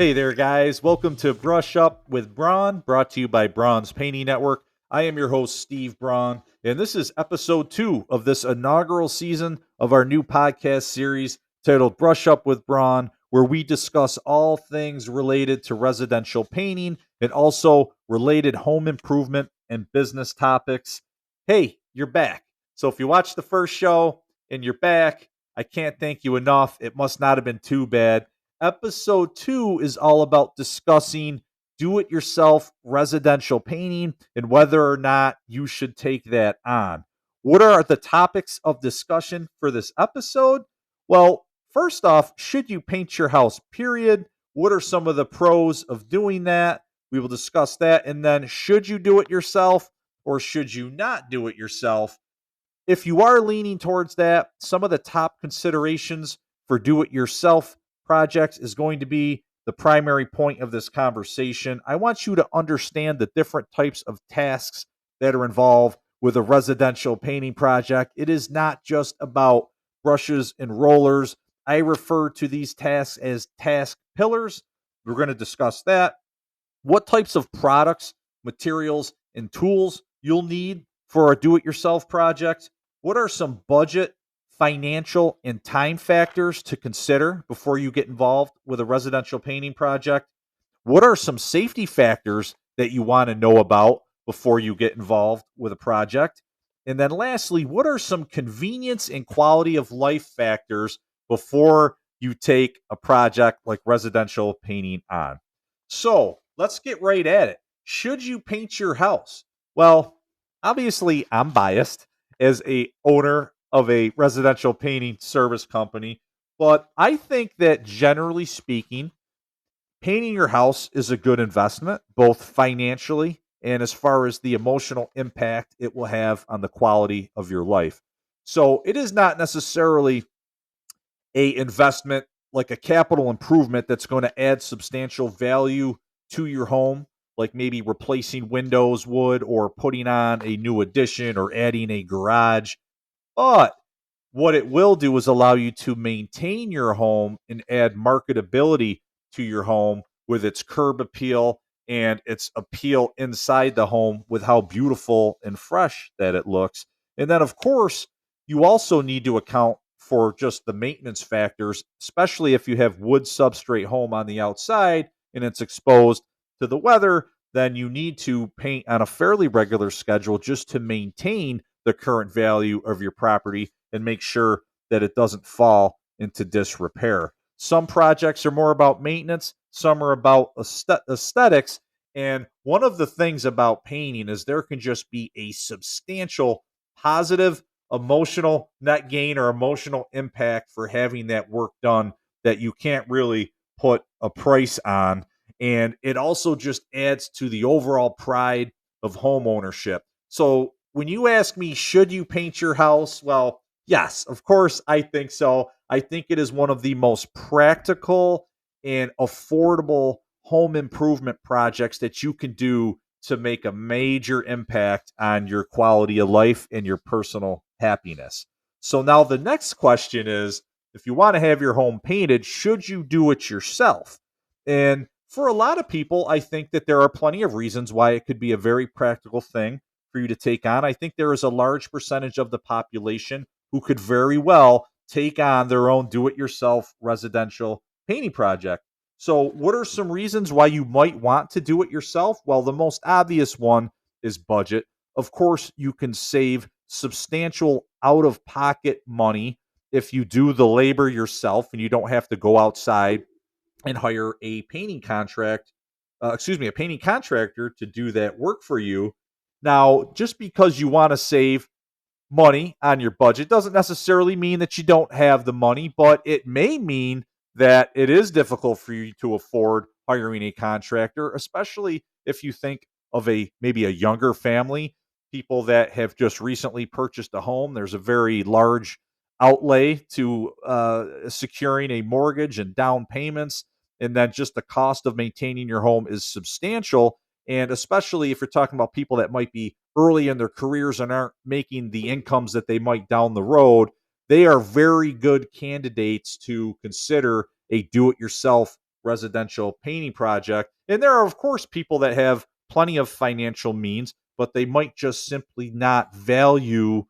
Hey there, guys. Welcome to Brush Up with Braun, brought to you by Braun's Painting Network. I am your host, Steve Braun, and this is episode 2 of this inaugural season of our new podcast series titled Brush Up with Braun, where we discuss all things related to residential painting and also related home improvement and business topics. Hey, you're back. So if you watched the first show and you're back, I can't thank you enough. It must not have been too bad. Episode 2 is all about discussing do it yourself residential painting and whether or not you should take that on. What are the topics of discussion for this episode? Well, first off, should you paint your house, period? What are some of the pros of doing that? We will discuss that. And then, should you do it yourself or should you not do it yourself? If you are leaning towards that, some of the top considerations for do it yourself projects is going to be the primary point of this conversation. I want you to understand the different types of tasks that are involved with a residential painting project. It is not just about brushes and rollers. I refer to these tasks as task pillars. We're going to discuss that. What types of products, materials, and tools you'll need for a do it yourself project. What are some budget, financial, and time factors to consider before you get involved with a residential painting project? What are some safety factors that you want to know about before you get involved with a project? And then lastly, what are some convenience and quality of life factors before you take a project like residential painting on? So let's get right at it. Should you paint your house? Well, obviously, I'm biased as a owner of a residential painting service company, but I think that generally speaking, painting your house is a good investment, both financially and as far as the emotional impact it will have on the quality of your life. So it is not necessarily a investment like a capital improvement that's going to add substantial value to your home, like maybe replacing windows would or putting on a new addition or adding a garage. But what it will do is allow you to maintain your home and add marketability to your home with its curb appeal and its appeal inside the home with how beautiful and fresh that it looks. And then, of course, you also need to account for just the maintenance factors, especially if you have wood substrate home on the outside and it's exposed to the weather, then you need to paint on a fairly regular schedule just to maintain the current value of your property and make sure that it doesn't fall into disrepair. Some projects are more about maintenance, some are about aesthetics. And one of the things about painting is there can just be a substantial positive emotional net gain or emotional impact for having that work done that you can't really put a price on. And it also just adds to the overall pride of home ownership. So when you ask me, should you paint your house? Well, yes, of course, I think so. I think it is one of the most practical and affordable home improvement projects that you can do to make a major impact on your quality of life and your personal happiness. So now the next question is, if you want to have your home painted, should you do it yourself? And for a lot of people, I think that there are plenty of reasons why it could be a very practical thing for you to take on. I think there is a large percentage of the population who could very well take on their own do it yourself residential painting project. So, what are some reasons why you might want to do it yourself? Well, the most obvious one is budget. Of course, you can save substantial out of pocket money if you do the labor yourself and you don't have to go outside and hire a a painting contractor to do that work for you. Now, just because you want to save money on your budget doesn't necessarily mean that you don't have the money, but it may mean that it is difficult for you to afford hiring a contractor, especially if you think of a maybe a younger family, people that have just recently purchased a home. There's a very large outlay to securing a mortgage and down payments, and then just the cost of maintaining your home is substantial. And especially if you're talking about people that might be early in their careers and aren't making the incomes that they might down the road, they are very good candidates to consider a do it yourself residential painting project. And there are, of course, people that have plenty of financial means, but they might just simply not value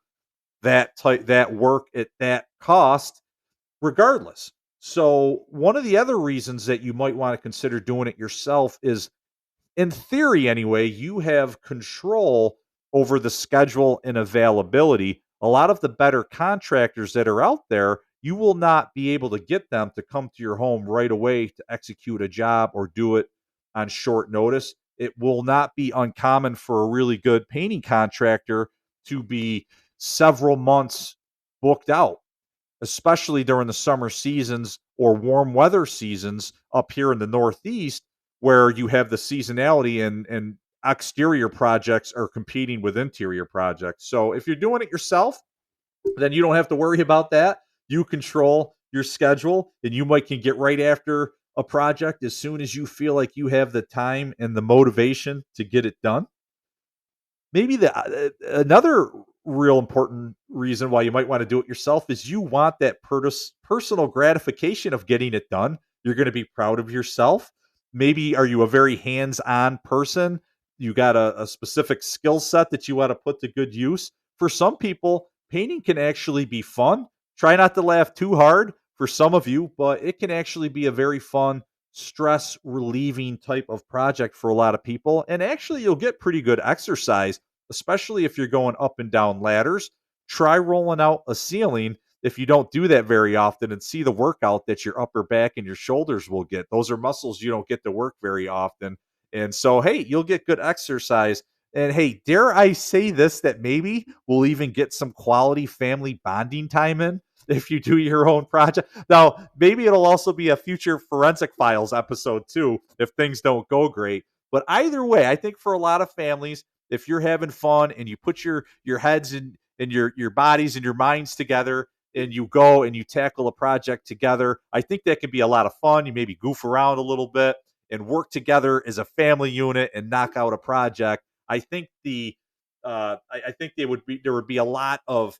that work at that cost regardless. So, one of the other reasons that you might want to consider doing it yourself is, in theory anyway, you have control over the schedule and availability. A lot of the better contractors that are out there, you will not be able to get them to come to your home right away to execute a job or do it on short notice. It will not be uncommon for a really good painting contractor to be several months booked out, especially during the summer seasons or warm weather seasons up here in the Northeast, where you have the seasonality and exterior projects are competing with interior projects. So if you're doing it yourself, then you don't have to worry about that. You control your schedule, and you might can get right after a project as soon as you feel like you have the time and the motivation to get it done. Maybe another real important reason why you might want to do it yourself is you want that personal gratification of getting it done. You're going to be proud of yourself. Maybe are you a very hands-on person? You got a specific skill set that you want to put to good use. For some people, painting can actually be fun. Try not to laugh too hard for some of you, but it can actually be a very fun, stress relieving type of project for a lot of people. And actually, you'll get pretty good exercise, especially if you're going up and down ladders. Try rolling out a ceiling if you don't do that very often and see the workout that your upper back and your shoulders will get. Those are muscles you don't get to work very often. And so, hey, you'll get good exercise. And hey, dare I say this, that maybe we'll even get some quality family bonding time in if you do your own project. Now, maybe it'll also be a future Forensic Files episode too if things don't go great. But either way, I think for a lot of families, if you're having fun and you put your heads and your bodies and your minds together and you go and you tackle a project together, I think that can be a lot of fun. You maybe goof around a little bit and work together as a family unit and knock out a project. I think I think there would be a lot of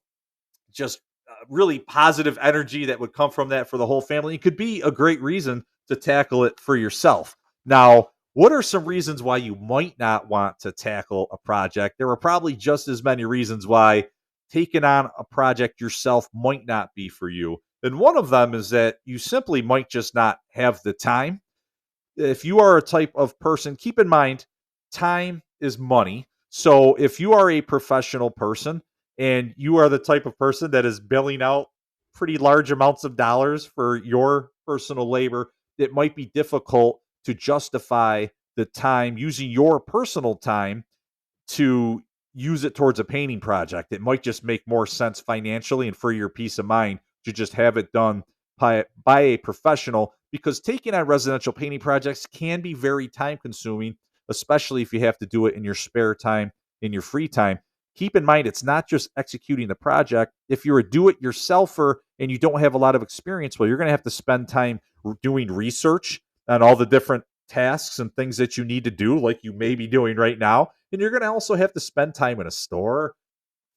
just really positive energy that would come from that for the whole family. It could be a great reason to tackle it for yourself. Now, what are some reasons why you might not want to tackle a project? There are probably just as many reasons why taking on a project yourself might not be for you. And one of them is that you simply might just not have the time. If you are a type of person, keep in mind, time is money. So if you are a professional person and you are the type of person that is billing out pretty large amounts of dollars for your personal labor, it might be difficult to justify the time using your personal time to use it towards a painting project. It might just make more sense financially and for your peace of mind to just have it done by a professional, because taking on residential painting projects can be very time consuming, especially if you have to do it in your spare time, in your free time. Keep in mind, it's not just executing the project. If you're a do it yourselfer and you don't have a lot of experience, well, you're going to have to spend time doing research on all the different tasks and things that you need to do, like you may be doing right now. And you're going to also have to spend time in a store,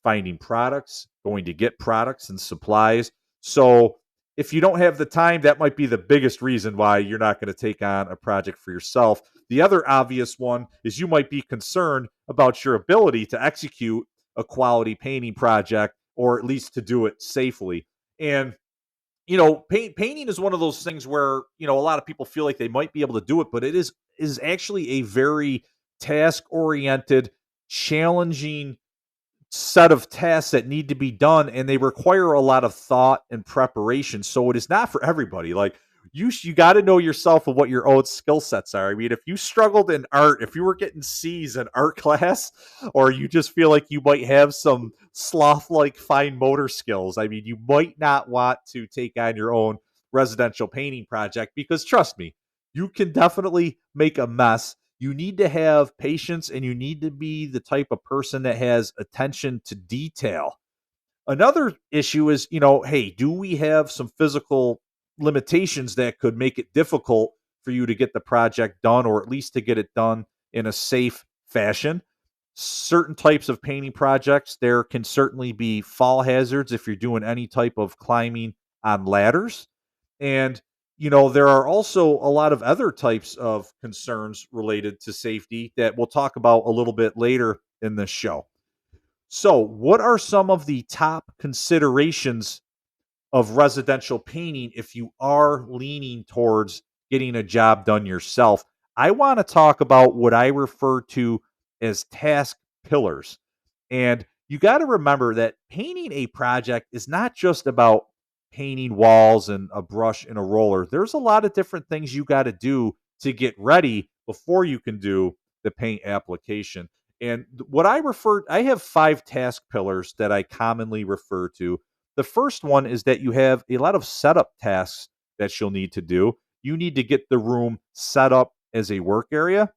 finding products, going to get products and supplies. So if you don't have the time, that might be the biggest reason why you're not going to take on a project for yourself. The other obvious one is you might be concerned about your ability to execute a quality painting project, or at least to do it safely. And painting is one of those things where a lot of people feel like they might be able to do it, but it is actually a very task oriented, challenging set of tasks that need to be done, and they require a lot of thought and preparation. So it is not for everybody. Like, you got to know yourself and what your own skill sets are. I mean, if you struggled in art, if you were getting C's in art class, or you just feel like you might have some sloth like fine motor skills, I mean, you might not want to take on your own residential painting project, because trust me, you can definitely make a mess. You need to have patience, and you need to be the type of person that has attention to detail. Another issue is, hey, do we have some physical limitations that could make it difficult for you to get the project done, or at least to get it done in a safe fashion? Certain types of painting projects, there can certainly be fall hazards if you're doing any type of climbing on ladders. And There are also a lot of other types of concerns related to safety that we'll talk about a little bit later in this show. So, what are some of the top considerations of residential painting if you are leaning towards getting a job done yourself? I want to talk about what I refer to as task pillars. And you got to remember that painting a project is not just about painting walls and a brush and a roller. There's a lot of different things you got to do to get ready before you can do the paint application. And I have 5 task pillars that I commonly refer to. The first one is that you have a lot of setup tasks that you'll need to do. You need to get the room set up as a work area.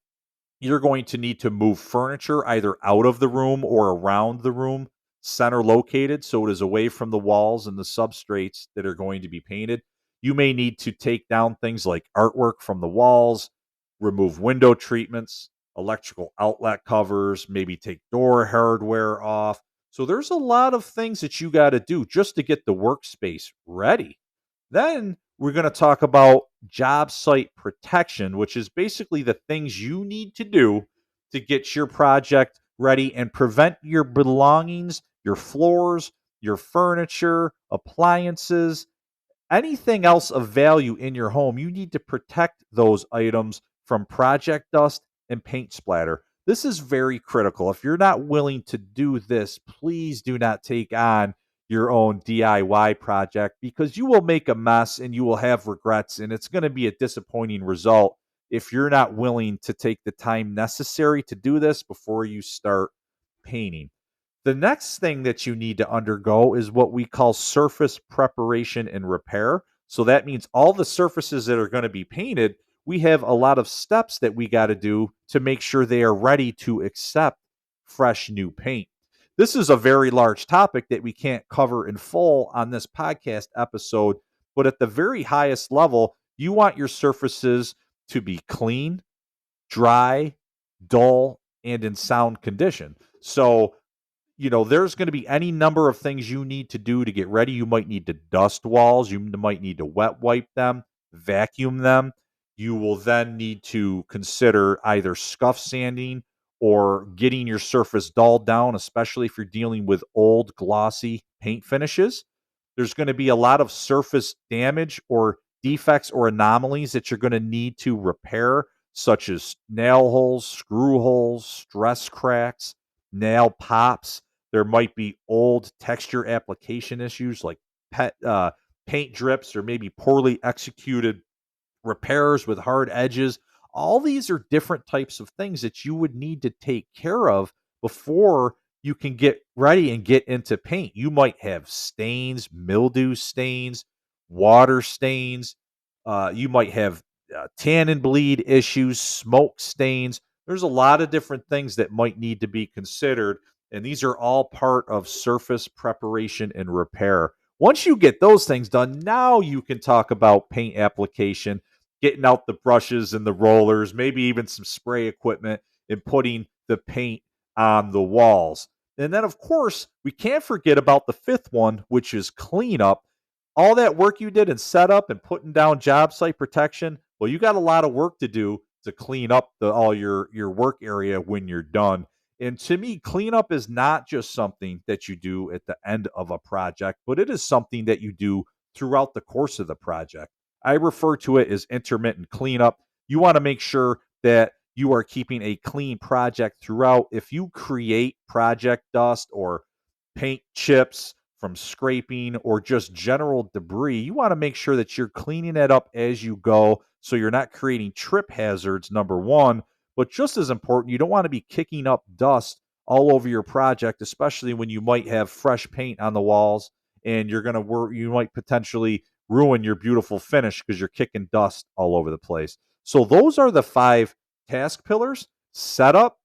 You're going to need to move furniture either out of the room or around the room, center located, so it is away from the walls and the substrates that are going to be painted. You may need to take down things like artwork from the walls, remove window treatments, electrical outlet covers, maybe take door hardware off. So there's a lot of things that you got to do just to get the workspace ready. Then we're going to talk about job site protection, which is basically the things you need to do to get your project ready and prevent your belongings, your floors, your furniture, appliances, anything else of value in your home. You need to protect those items from project dust and paint splatter. This is very critical. If you're not willing to do this, please do not take on your own DIY project because you will make a mess and you will have regrets, and it's going to be a disappointing result if you're not willing to take the time necessary to do this before you start painting. The next thing that you need to undergo is what we call surface preparation and repair. So that means all the surfaces that are going to be painted, we have a lot of steps that we got to do to make sure they are ready to accept fresh new paint. This is a very large topic that we can't cover in full on this podcast episode, but at the very highest level, you want your surfaces to be clean, dry, dull, and in sound condition. So, there's going to be any number of things you need to do to get ready. You might need to dust walls. You might need to wet wipe them, vacuum them. You will then need to consider either scuff sanding or getting your surface dulled down, especially if you're dealing with old, glossy paint finishes. There's going to be a lot of surface damage or defects or anomalies that you're going to need to repair, such as nail holes, screw holes, stress cracks, nail pops. There might be old texture application issues like paint drips or maybe poorly executed repairs with hard edges. All these are different types of things that you would need to take care of before you can get ready and get into paint. You might have stains, mildew stains, water stains. You might have tannin bleed issues, smoke stains. There's a lot of different things that might need to be considered, and these are all part of surface preparation and repair. Once you get those things done, now you can talk about paint application, getting out the brushes and the rollers, maybe even some spray equipment, and putting the paint on the walls. And then, of course, we can't forget about the fifth one, which is cleanup. All that work you did in setup and putting down job site protection, well, you got a lot of work to do to clean up all your work area when you're done. And to me, cleanup is not just something that you do at the end of a project, but it is something that you do throughout the course of the project. I refer to it as intermittent cleanup. You want to make sure that you are keeping a clean project throughout. If you create project dust or paint chips from scraping or just general debris, you want to make sure that you're cleaning it up as you go so you're not creating trip hazards, number one. But just as important, you don't want to be kicking up dust all over your project, especially when you might have fresh paint on the walls and you might potentially ruin your beautiful finish because you're kicking dust all over the place. So those are the 5 task pillars: setup,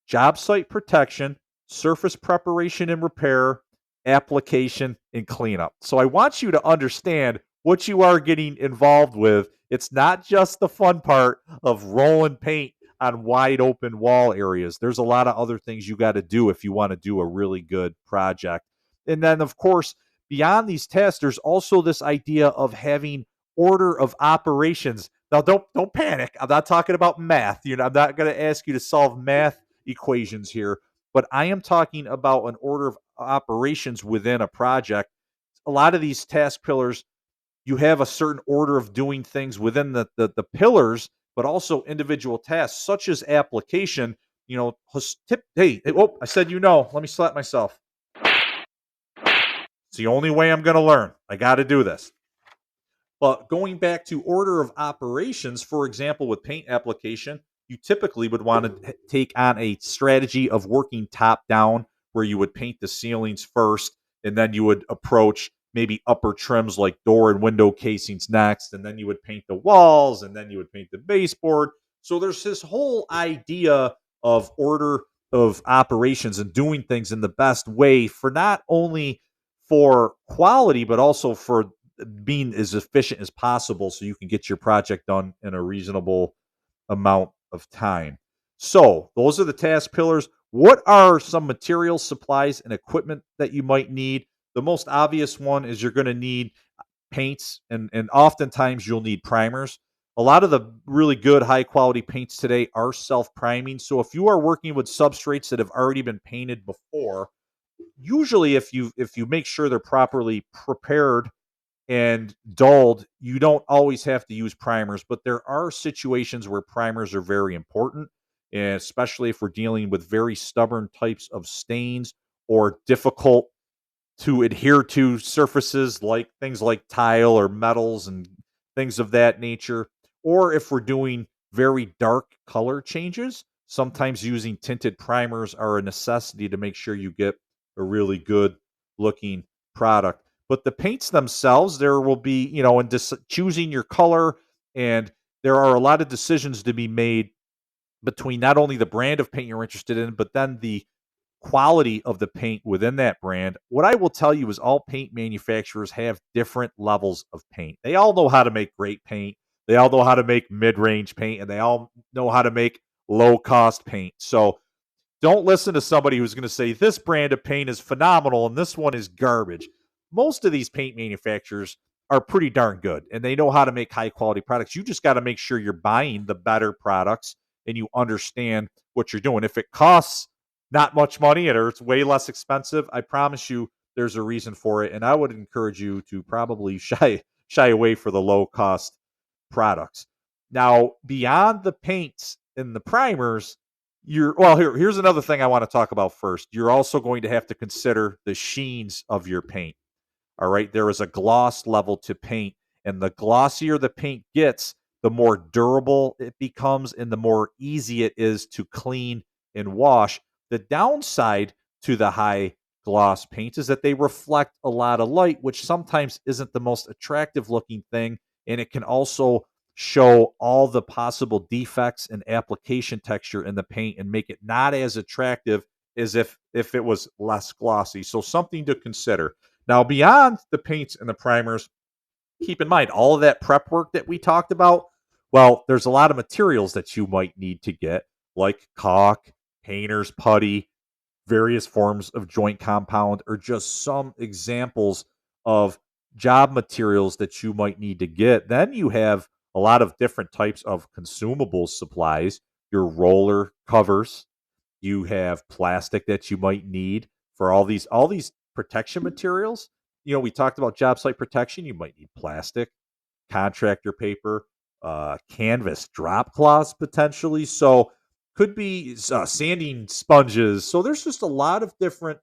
job site protection, surface preparation and repair, application, and cleanup. So I want you to understand what you are getting involved with. It's not just the fun part of rolling paint on wide open wall areas. There's a lot of other things you got to do if you want to do a really good project. And then, of course, beyond these tasks, there's also this idea of having order of operations. Now, don't panic. I'm not talking about math. I'm not going to ask you to solve math equations here, but I am talking about an order of operations within a project. A lot of these task pillars, you have a certain order of doing things within the pillars, but also individual tasks, such as application. Hey, I said let me slap myself. It's the only way I'm going to learn. I got to do this. But going back to order of operations, for example, with paint application, you typically would want to take on a strategy of working top down, where you would paint the ceilings first, and then you would approach maybe upper trims like door and window casings next, and then you would paint the walls, and then you would paint the baseboard. So there's this whole idea of order of operations and doing things in the best way for not only for quality, but also for being as efficient as possible so you can get your project done in a reasonable amount of time. So, those are the task pillars. What are some materials, supplies, and equipment that you might need? The most obvious one is you're going to need paints, and oftentimes you'll need primers. A lot of the really good high quality paints today are self priming. So, if you are working with substrates that have already been painted before, usually if you make sure they're properly prepared and dulled, you don't always have to use primers, but there are situations where primers are very important, and especially if we're dealing with very stubborn types of stains or difficult to adhere to surfaces like things like tile or metals and things of that nature. Or if we're doing very dark color changes, sometimes using tinted primers are a necessity to make sure you get a really good looking product. But the paints themselves, there will be, in choosing your color, and there are a lot of decisions to be made between not only the brand of paint you're interested in, but then the quality of the paint within that brand. What I will tell you is all paint manufacturers have different levels of paint. They all know how to make great paint. They all know how to make mid-range paint, and they all know how to make low-cost paint. So don't listen to somebody who's going to say this brand of paint is phenomenal and this one is garbage. Most of these paint manufacturers are pretty darn good, and they know how to make high quality products. You just got to make sure you're buying the better products and you understand what you're doing. If it costs not much money or it's way less expensive, I promise you there's a reason for it. And I would encourage you to probably shy away for the low cost products. Now, beyond the paints and the primers, here's another thing I want to talk about first. You're also going to have to consider the sheens of your paint. All right, there is a gloss level to paint, and the glossier the paint gets, the more durable it becomes and the more easy it is to clean and wash. The downside to the high gloss paints is that they reflect a lot of light, which sometimes isn't the most attractive looking thing, and it can also show all the possible defects and application texture in the paint and make it not as attractive as if it was less glossy. So something to consider. Now, beyond the paints and the primers, keep in mind all of that prep work that we talked about. Well, there's a lot of materials that you might need to get, like caulk, painter's putty, various forms of joint compound, or just some examples of job materials that you might need to get. Then you have a lot of different types of consumable supplies, your roller covers, you have plastic that you might need for all these protection materials. We talked about job site protection. You might need plastic, contractor paper, canvas, drop cloths potentially. So could be sanding sponges. So there's just a lot of different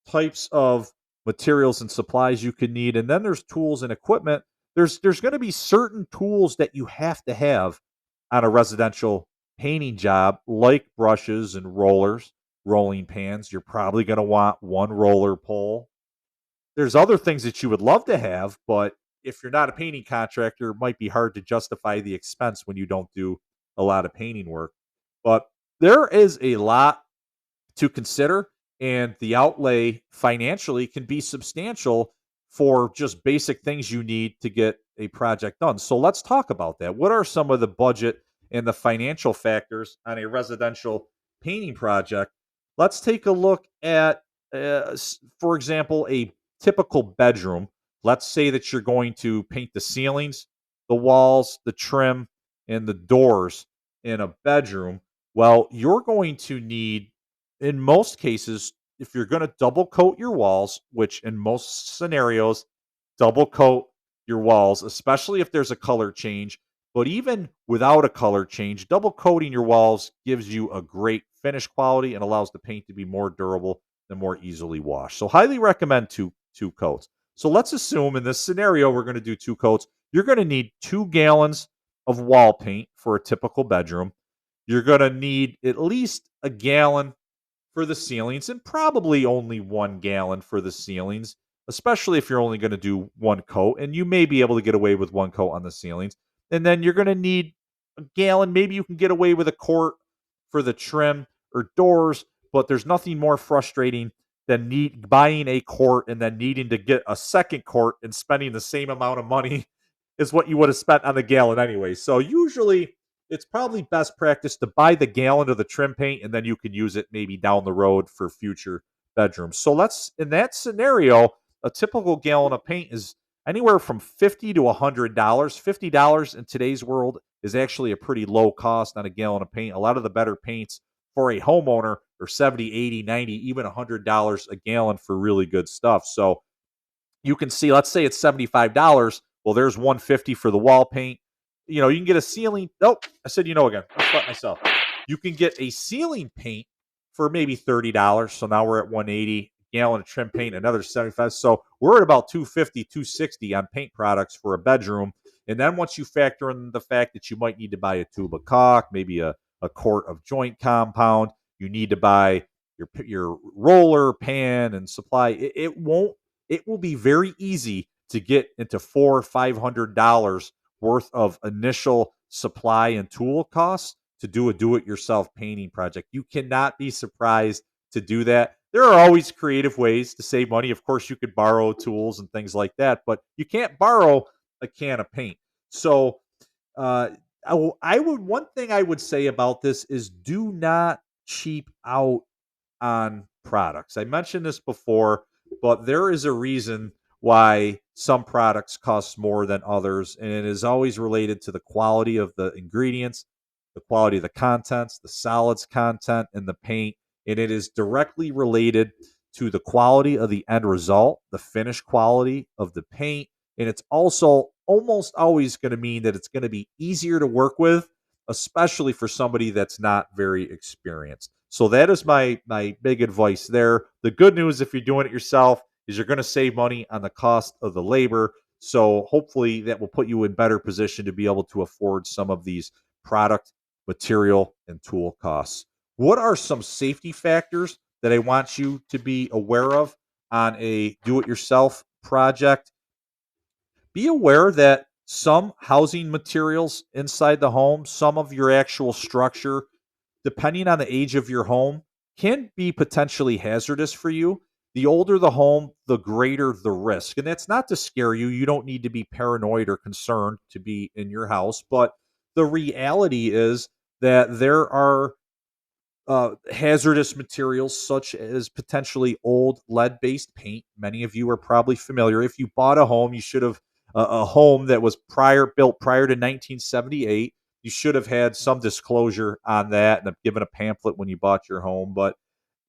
types of materials and supplies you could need. And then there's tools and equipment. There's going to be certain tools that you have to have on a residential painting job, like brushes and rollers, rolling pans. You're probably going to want one roller pole. There's other things that you would love to have, but if you're not a painting contractor, it might be hard to justify the expense when you don't do a lot of painting work. But there is a lot to consider, and the outlay financially can be substantial for just basic things you need to get a project done. So let's talk about that. What are some of the budget and the financial factors on a residential painting project? Let's take a look at, for example, a typical bedroom. Let's say that you're going to paint the ceilings. the walls, the trim, and the doors in a bedroom, well, you're going to need, in most cases, if you're going to double coat your walls, which in most scenarios, double coat your walls, especially if there's a color change. But even without a color change, double coating your walls gives you a great finish quality and allows the paint to be more durable and more easily washed. So highly recommend two coats. So let's assume in this scenario we're going to do two coats. You're going to need 2 gallons of wall paint for a typical bedroom. You're going to need at least a gallon for the ceilings and probably only 1 gallon for the ceilings, especially if you're only going to do one coat. And you may be able to get away with one coat on the ceilings. And then you're going to need a gallon. Maybe you can get away with a quart for the trim or doors, but there's nothing more frustrating than buying a quart and then needing to get a second quart and spending the same amount of money as what you would have spent on the gallon anyway. So usually it's probably best practice to buy the gallon of the trim paint and then you can use it maybe down the road for future bedrooms. So let's, in that scenario, a typical gallon of paint is anywhere from $50 to $100. $50 in today's world is actually a pretty low cost on a gallon of paint. A lot of the better paints for a homeowner are 70, 80, 90, even $100 a gallon for really good stuff. So you can see, let's say it's $75. Well, there's 150 for the wall paint. You know, you can get a ceiling. Nope, I said again. I fucked myself. You can get a ceiling paint for maybe $30. So now we're at 180. Gallon of trim paint, another 75. So we're at about 250, 260 on paint products for a bedroom. And then once you factor in the fact that you might need to buy a tube of caulk, maybe a quart of joint compound, you need to buy your roller, pan, and supply. It will be very easy to get into $400-$500 worth of initial supply and tool costs to do a do-it-yourself painting project. You cannot be surprised to do that. There are always creative ways to save money. Of course, you could borrow tools and things like that, but you can't borrow a can of paint. So, one thing I would say about this is do not cheap out on products. I mentioned this before, but there is a reason why some products cost more than others, and it is always related to the quality of the ingredients, the quality of the contents, the solids content, and the paint. And it is directly related to the quality of the end result, the finished quality of the paint. And it's also almost always going to mean that it's going to be easier to work with, especially for somebody that's not very experienced. So that is my big advice there. The good news, if you're doing it yourself, is you're going to save money on the cost of the labor. So hopefully that will put you in better position to be able to afford some of these product, material, and tool costs. What are some safety factors that I want you to be aware of on a do-it-yourself project? Be aware that some housing materials inside the home, some of your actual structure, depending on the age of your home, can be potentially hazardous for you. The older the home, the greater the risk. And that's not to scare you. You don't need to be paranoid or concerned to be in your house. But the reality is that there are hazardous materials such as potentially old lead-based paint. Many of you are probably familiar. If you bought a home, you should have a home that was built prior to 1978. You should have had some disclosure on that and have given a pamphlet when you bought your home. But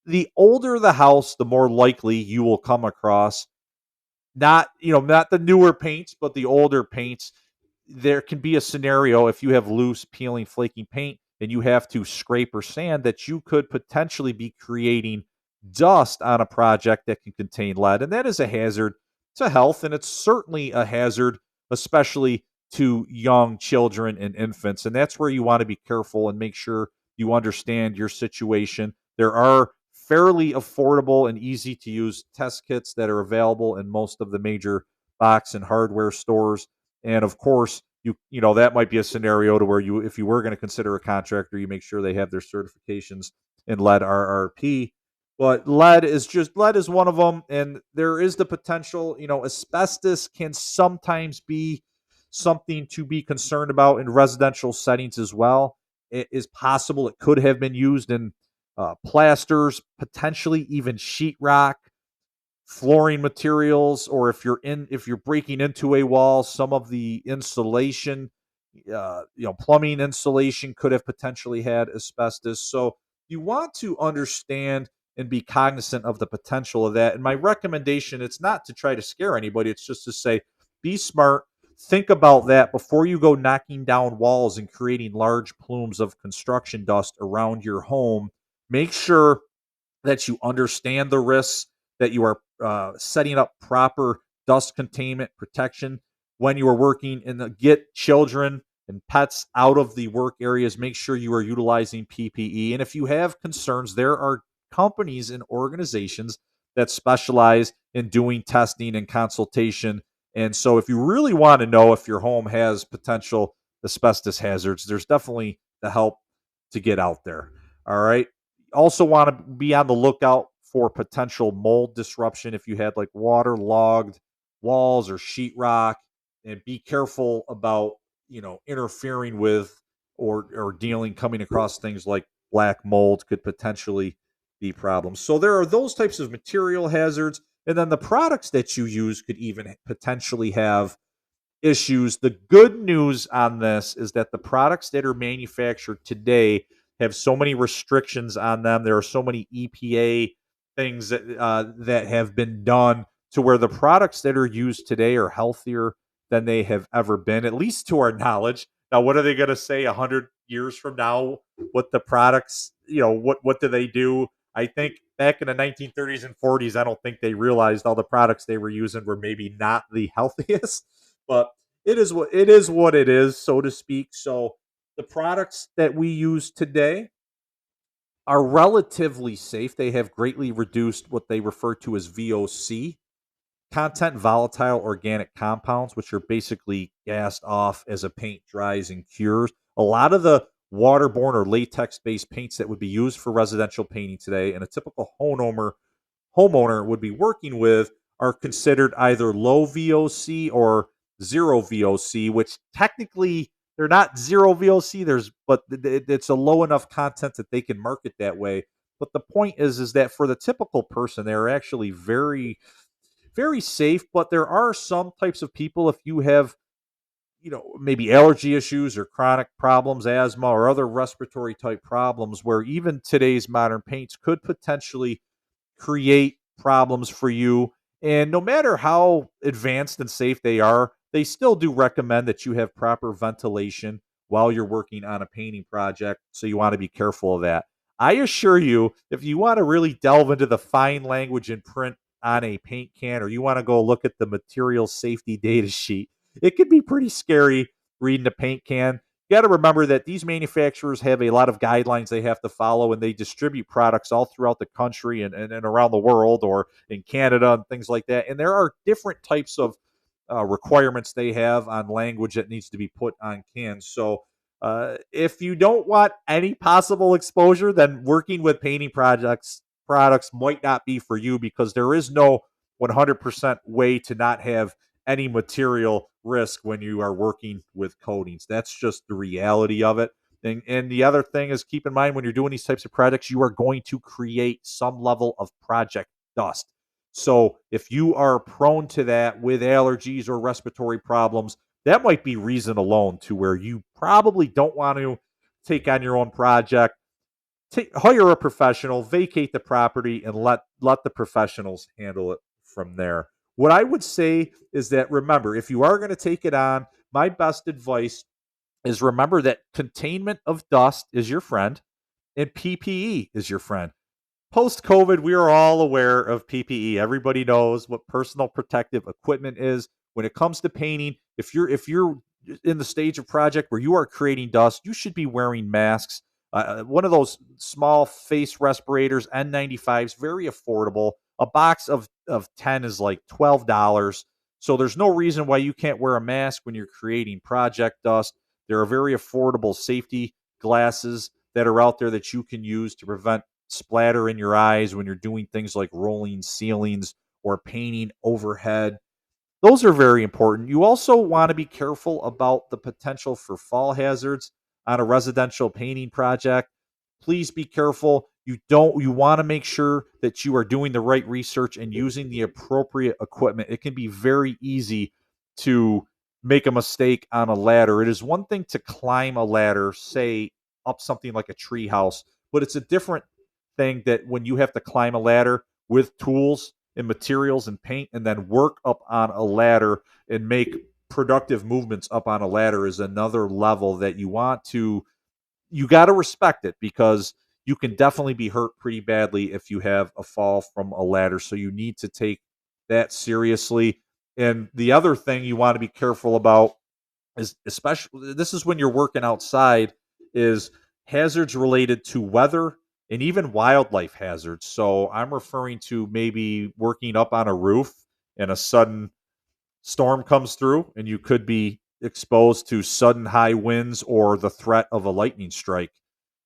the older the house, the more likely you will come across not the newer paints, but the older paints. There can be a scenario if you have loose, peeling, flaking paint and you have to scrape or sand that you could potentially be creating dust on a project that can contain lead. And that is a hazard to health. And it's certainly a hazard, especially to young children and infants. And that's where you want to be careful and make sure you understand your situation. There are fairly affordable and easy to use test kits that are available in most of the major box and hardware stores. And of course, that might be a scenario to where if you were going to consider a contractor, you make sure they have their certifications in lead RRP. But lead is one of them, and there is the potential. Asbestos can sometimes be something to be concerned about in residential settings as well. It is possible it could have been used in plasters, potentially even sheetrock flooring materials, or if you're breaking into a wall, some of the insulation, plumbing insulation could have potentially had asbestos. So you want to understand and be cognizant of the potential of that. And my recommendation, it's not to try to scare anybody, it's just to say, be smart. Think about that before you go knocking down walls and creating large plumes of construction dust around your home. Make sure that you understand the risks, that you are setting up proper dust containment protection when you are working, and get children and pets out of the work areas. Make sure you are utilizing PPE. And if you have concerns, there are companies and organizations that specialize in doing testing and consultation. And so, if you really want to know if your home has potential asbestos hazards, there's definitely the help to get out there. All right. Also want to be on the lookout for potential mold disruption if you had like waterlogged walls or sheetrock, and be careful about interfering with or dealing coming across things like black mold could potentially be problems. So there are those types of material hazards, and then the products that you use could even potentially have issues. The good news on this is that the products that are manufactured today have so many restrictions on them. There are so many EPA things that have been done to where the products that are used today are healthier than they have ever been, at least to our knowledge. Now, what are they going to say 100 years from now? What the products, what do they do? I think back in the 1930s and 40s, I don't think they realized all the products they were using were maybe not the healthiest. But it is, so to speak. So the products that we use today are relatively safe. They have greatly reduced what they refer to as VOC content, volatile organic compounds, which are basically gassed off as a paint dries and cures. A lot of the waterborne or latex based paints that would be used for residential painting today, and a typical homeowner would be working with, are considered either low VOC or zero VOC, which technically they're not zero VOC. It's a low enough content that they can market that way. But the point is that for the typical person, they're actually very, very safe. But there are some types of people, if you have, maybe allergy issues or chronic problems, asthma or other respiratory type problems, where even today's modern paints could potentially create problems for you. And no matter how advanced and safe they are, they still do recommend that you have proper ventilation while you're working on a painting project. So you want to be careful of that. I assure you, if you want to really delve into the fine language and print on a paint can, or you want to go look at the material safety data sheet, it could be pretty scary reading a paint can. You got to remember that these manufacturers have a lot of guidelines they have to follow, and they distribute products all throughout the country and around the world, or in Canada and things like that. And there are different types of requirements they have on language that needs to be put on cans. So if you don't want any possible exposure, then working with painting products might not be for you, because there is no 100% way to not have any material risk when you are working with coatings. That's just the reality of it. And the other thing is, keep in mind when you're doing these types of projects, you are going to create some level of project dust. So if you are prone to that with allergies or respiratory problems, that might be reason alone to where you probably don't want to take on your own project. Hire a professional, vacate the property, and let the professionals handle it from there. What I would say is that, remember, if you are going to take it on, my best advice is, remember that containment of dust is your friend and PPE is your friend. Post COVID, we are all aware of PPE. Everybody knows what personal protective equipment is. When it comes to painting, if you're in the stage of project where you are creating dust, you should be wearing masks. One of those small face respirators, N95s, very affordable. A box of 10 is like $12. So there's no reason why you can't wear a mask when you're creating project dust. There are very affordable safety glasses that are out there that you can use to prevent splatter in your eyes when you're doing things like rolling ceilings or painting overhead. Those are very important. You also want to be careful about the potential for fall hazards on a residential painting project. Please be careful. You want to make sure that you are doing the right research and using the appropriate equipment. It can be very easy to make a mistake on a ladder. It is one thing to climb a ladder, say up something like a tree house, but it's a different thing that when you have to climb a ladder with tools and materials and paint and then work up on a ladder and make productive movements up on a ladder is another level that you got to respect it, because you can definitely be hurt pretty badly if you have a fall from a ladder. So you need to take that seriously. And the other thing you want to be careful about is, especially this is when you're working outside, is hazards related to weather and even wildlife hazards. So I'm referring to maybe working up on a roof and a sudden storm comes through and you could be exposed to sudden high winds or the threat of a lightning strike.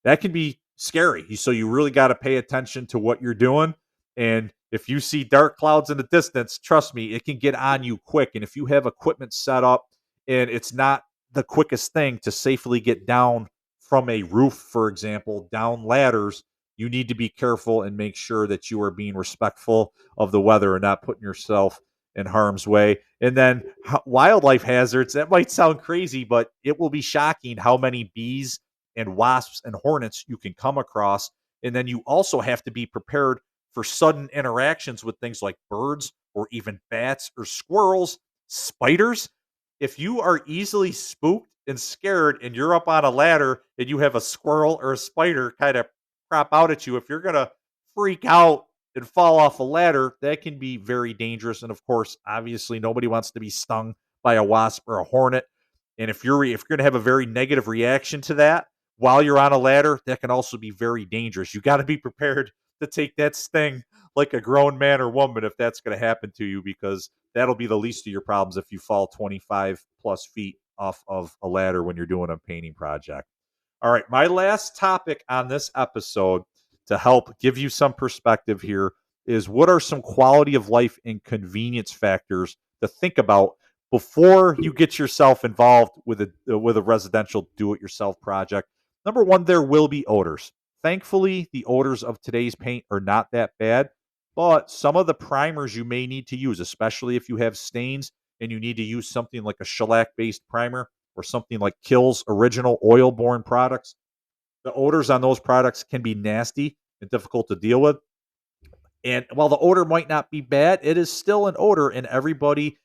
That can be scary. So you really got to pay attention to what you're doing. And if you see dark clouds in the distance, trust me, it can get on you quick. And if you have equipment set up and it's not the quickest thing to safely get down from a roof, for example, down ladders, you need to be careful and make sure that you are being respectful of the weather and not putting yourself in harm's way. And then wildlife hazards, that might sound crazy, but it will be shocking how many bees and wasps and hornets you can come across. And then you also have to be prepared for sudden interactions with things like birds or even bats or squirrels, spiders. If you are easily spooked and scared and you're up on a ladder and you have a squirrel or a spider kind of crop out at you, if you're going to freak out and fall off a ladder, that can be very dangerous. And of course, obviously, nobody wants to be stung by a wasp or a hornet. And if you're going to have a very negative reaction to that while you're on a ladder, that can also be very dangerous. You got to be prepared to take that sting like a grown man or woman if that's going to happen to you, because that'll be the least of your problems if you fall 25 plus feet off of a ladder when you're doing a painting project. All right, my last topic on this episode to help give you some perspective here is, what are some quality of life and convenience factors to think about before you get yourself involved with a residential do-it-yourself project. Number one, there will be odors. Thankfully, the odors of today's paint are not that bad, but some of the primers you may need to use, especially if you have stains and you need to use something like a shellac-based primer or something like Kiehl's original oil-borne products, the odors on those products can be nasty and difficult to deal with. And while the odor might not be bad, it is still an odor, and everybody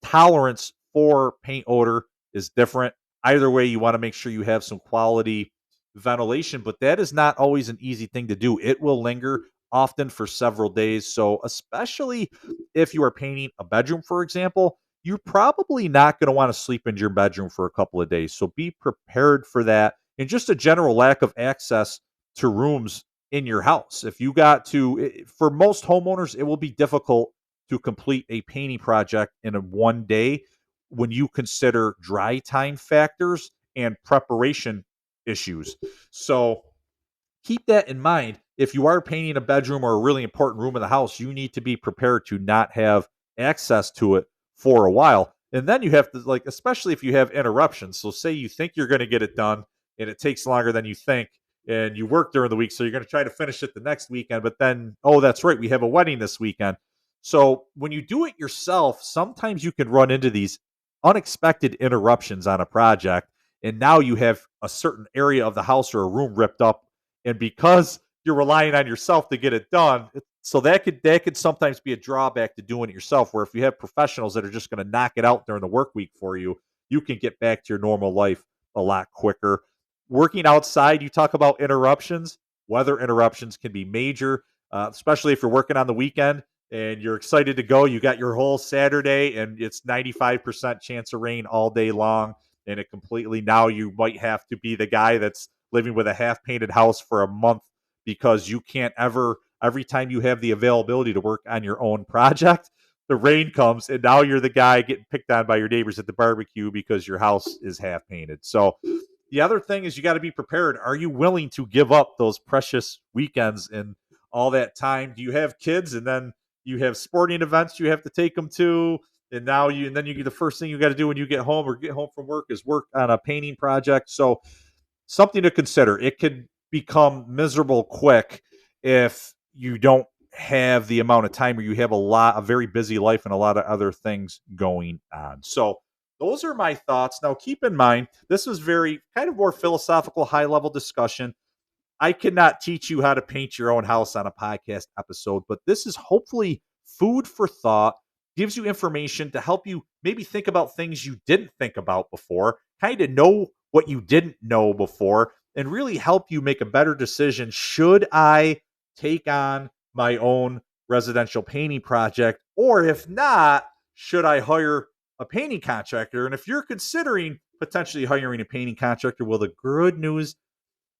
tolerance for paint odor is different. Either way, you want to make sure you have some quality ventilation, but that is not always an easy thing to do. It will linger often for several days. So, especially if you are painting a bedroom, for example, you're probably not going to want to sleep in your bedroom for a couple of days. So, be prepared for that. And just a general lack of access to rooms in your house. If you got to, for most homeowners, it will be difficult to complete a painting project in a one day when you consider dry time factors and preparation issues. So keep that in mind. If you are painting a bedroom or a really important room in the house, you need to be prepared to not have access to it for a while. And then you have to, like, especially if you have interruptions. So say you think you're going to get it done and it takes longer than you think, and you work during the week, so you're going to try to finish it the next weekend, but then, oh, that's right, we have a wedding this weekend. So when you do it yourself, sometimes you can run into these unexpected interruptions on a project, and now you have a certain area of the house or a room ripped up, and because you're relying on yourself to get it done, so that could sometimes be a drawback to doing it yourself. Where if you have professionals that are just going to knock it out during the work week for you, you can get back to your normal life a lot quicker. Working outside, you talk about interruptions. Weather interruptions can be major, especially if you're working on the weekend and you're excited to go. You got your whole Saturday, and it's 95% chance of rain all day long, and it completely, now you might have to be the guy that's living with a half painted house for a month because you can't ever, every time you have the availability to work on your own project, the rain comes, and now you're the guy getting picked on by your neighbors at the barbecue because your house is half painted. So the other thing is, you got to be prepared. Are you willing to give up those precious weekends and all that time? Do you have kids, and then you have sporting events you have to take them to, and now you, and then you, the first thing you got to do when you get home or get home from work is work on a painting project. So something to consider. It could become miserable quick. if you don't have the amount of time or you have a very busy life and a lot of other things going on. So those are my thoughts. Now, keep in mind, this was very kind of more philosophical, high level discussion. I cannot teach you how to paint your own house on a podcast episode, but this is hopefully food for thought, gives you information to help you maybe think about things you didn't think about before, kind of know what you didn't know before, and really help you make a better decision. Should I take on my own residential painting project? Or if not, should I hire a painting contractor? And if you're considering potentially hiring a painting contractor, well, the good news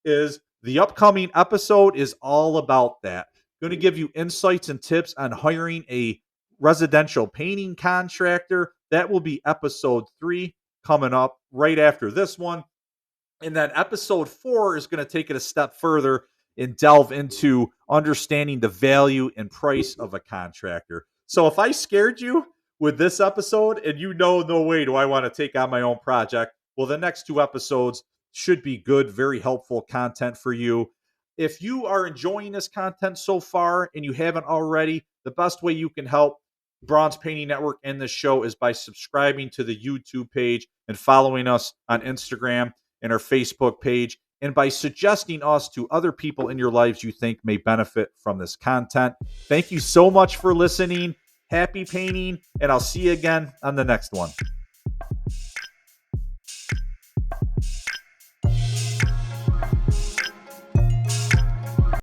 is the upcoming episode is all about that. Going to give you insights and tips on hiring a residential painting contractor. That will be episode 3 coming up right after this one. And then episode 4 is going to take it a step further and delve into understanding the value and price of a contractor. So if I scared you with this episode and no way do I want to take on my own project, well, the next 2 episodes should be good, very helpful content for you. If you are enjoying this content so far and you haven't already, the best way you can help Braun's Painting Network and this show is by subscribing to the YouTube page and following us on Instagram and our Facebook page, and by suggesting us to other people in your lives you think may benefit from this content. Thank you so much for listening. Happy painting, and I'll see you again on the next one.